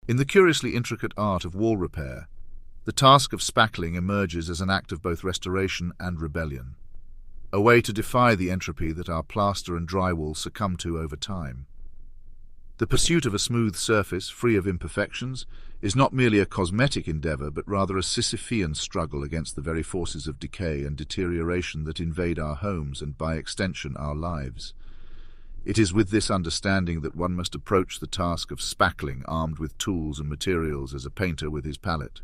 In the curiously intricate art of wall repair, the task of spackling emerges as an act of both restoration and rebellion, a way to defy the entropy that our plaster and drywall succumb to over time. The pursuit of a smooth surface, free of imperfections, is not merely a cosmetic endeavor, but rather a Sisyphean struggle against the very forces of decay and deterioration that invade our homes and, by extension, our lives. It is with this understanding that one must approach the task of spackling, armed with tools and materials as a painter with his palette.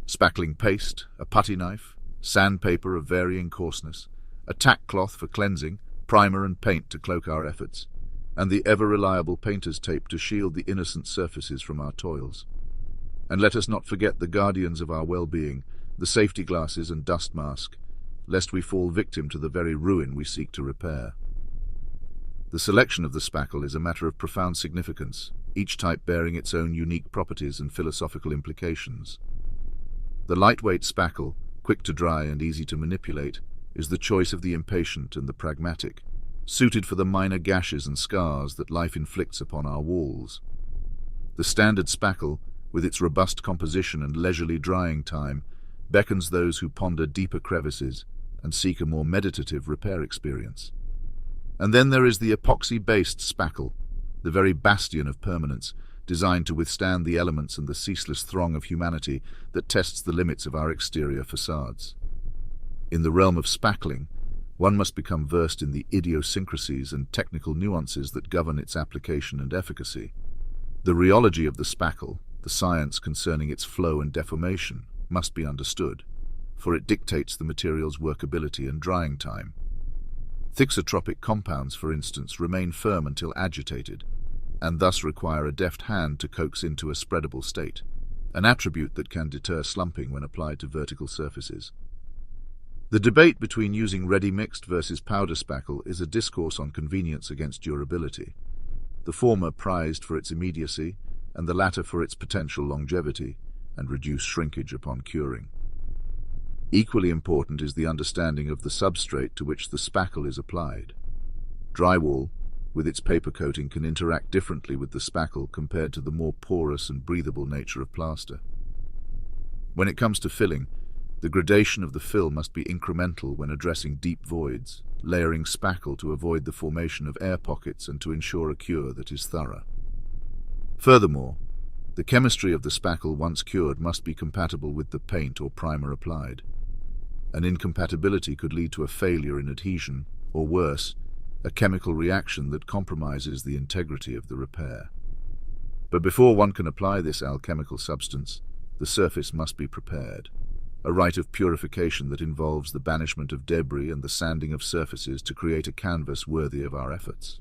Spackling paste, a putty knife, sandpaper of varying coarseness, a tack cloth for cleansing, primer and paint to cloak our efforts, and the ever-reliable painter's tape to shield the innocent surfaces from our toils. And let us not forget the guardians of our well-being, the safety glasses and dust mask, lest we fall victim to the very ruin we seek to repair. The selection of the spackle is a matter of profound significance, each type bearing its own unique properties and philosophical implications. The lightweight spackle, quick to dry and easy to manipulate, is the choice of the impatient and the pragmatic, suited for the minor gashes and scars that life inflicts upon our walls. The standard spackle, with its robust composition and leisurely drying time, beckons those who ponder deeper crevices and seek a more meditative repair experience. And then there is the epoxy-based spackle, the very bastion of permanence, designed to withstand the elements and the ceaseless throng of humanity that tests the limits of our exterior facades. In the realm of spackling, one must become versed in the idiosyncrasies and technical nuances that govern its application and efficacy. The rheology of the spackle, the science concerning its flow and deformation, must be understood, for it dictates the material's workability and drying time. Thixotropic compounds, for instance, remain firm until agitated, and thus require a deft hand to coax into a spreadable state, an attribute that can deter slumping when applied to vertical surfaces. The debate between using ready-mixed versus powder spackle is a discourse on convenience against durability, the former prized for its immediacy and the latter for its potential longevity and reduced shrinkage upon curing. Equally important is the understanding of the substrate to which the spackle is applied. Drywall, with its paper coating, can interact differently with the spackle compared to the more porous and breathable nature of plaster. When it comes to filling, the gradation of the fill must be incremental when addressing deep voids, layering spackle to avoid the formation of air pockets and to ensure a cure that is thorough. Furthermore, the chemistry of the spackle once cured must be compatible with the paint or primer applied. An incompatibility could lead to a failure in adhesion, or worse, a chemical reaction that compromises the integrity of the repair. But before one can apply this alchemical substance, the surface must be prepared, a rite of purification that involves the banishment of debris and the sanding of surfaces to create a canvas worthy of our efforts.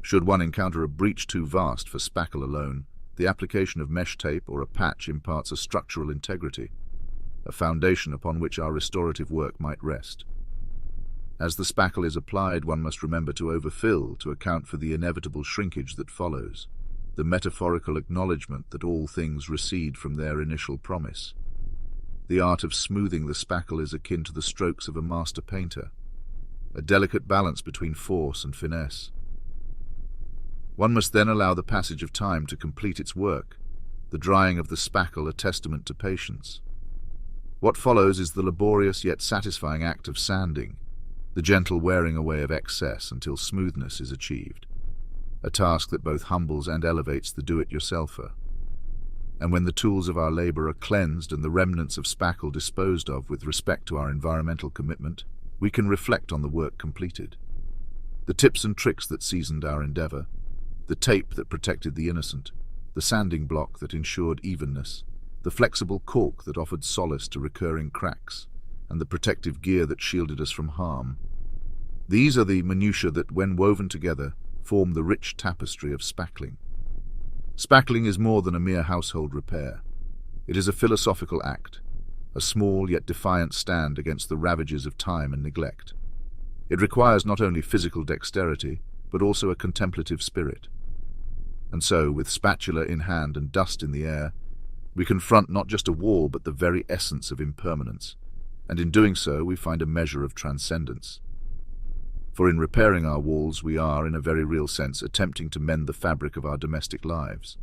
Should one encounter a breach too vast for spackle alone, the application of mesh tape or a patch imparts a structural integrity, a foundation upon which our restorative work might rest. As the spackle is applied, one must remember to overfill to account for the inevitable shrinkage that follows, the metaphorical acknowledgement that all things recede from their initial promise. The art of smoothing the spackle is akin to the strokes of a master painter, a delicate balance between force and finesse. One must then allow the passage of time to complete its work, the drying of the spackle a testament to patience. What follows is the laborious yet satisfying act of sanding, the gentle wearing away of excess until smoothness is achieved, a task that both humbles and elevates the do-it-yourselfer. And when the tools of our labor are cleansed and the remnants of spackle disposed of with respect to our environmental commitment, we can reflect on the work completed. The tips and tricks that seasoned our endeavor, the tape that protected the innocent, the sanding block that ensured evenness, the flexible cork that offered solace to recurring cracks, and the protective gear that shielded us from harm. These are the minutiae that, when woven together, form the rich tapestry of spackling. Spackling is more than a mere household repair. It is a philosophical act, a small yet defiant stand against the ravages of time and neglect. It requires not only physical dexterity, but also a contemplative spirit. And so, with spatula in hand and dust in the air, we confront not just a wall but the very essence of impermanence, and in doing so we find a measure of transcendence. For in repairing our walls we are, in a very real sense, attempting to mend the fabric of our domestic lives.